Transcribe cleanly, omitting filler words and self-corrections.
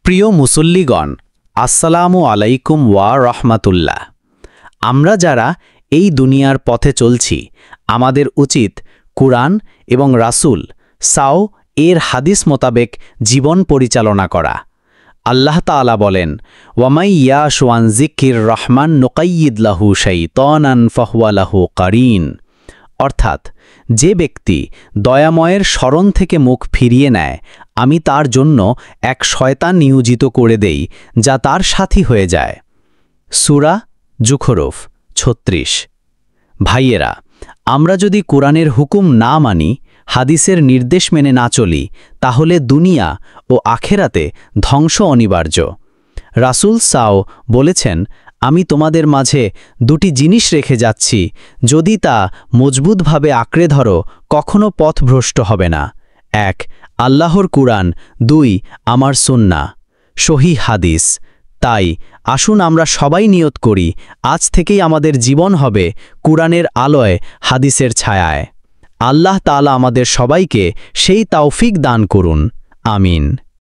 প্রিয় মুসল্লিগণ, আসসালামু আলাইকুম ওয়া রাহমাতুল্লাহ। আমরা যারা এই দুনিয়ার পথে চলছি, আমাদের উচিত কুরআন এবং রাসূল সাও এর হাদিস মোতাবেক জীবন পরিচালনা করা। আল্লাহ তাআলা বলেন, ওয়ামাই ইয়াশু আন যিকির রহমান নুকাইয়িদ লাহু শাইতানান ফাহুয়া লাহু কারিন। অর্থাৎ, যে ব্যক্তি দয়াময়ের স্মরণ থেকে মুখ ফিরিয়ে নেয়, আমি তার জন্য এক শয়তান নিয়োজিত করে দেই, যা তার সাথী হয়ে যায়। সূরা যুখরুফ ৩৬। ভাইয়েরা, আমরা যদি কোরআনের হুকুম না মানি, হাদিসের নির্দেশ মেনে না চলি, তাহলে দুনিয়া ও আখেরাতে ধ্বংস অনিবার্য। রাসূল সাও বলেছেন, আমি তোমাদের মাঝে দুটি জিনিস রেখে যাচ্ছি, যদি তা মজবুতভাবে আঁকড়ে ধরো, কখনো পথভ্রষ্ট হবে না। ১. আল্লাহর কুরআন, ২. আমার সুন্নাহ। সহিহ হাদিস। তাই আসুন আমরা সবাই নিয়ত করি, আজ থেকেই আমাদের জীবন হবে কুরআনের আলোয়, হাদিসের ছায়ায়। আল্লাহ তাআলা আমাদের সবাইকে সেই তৌফিক দান করুন। আমিন।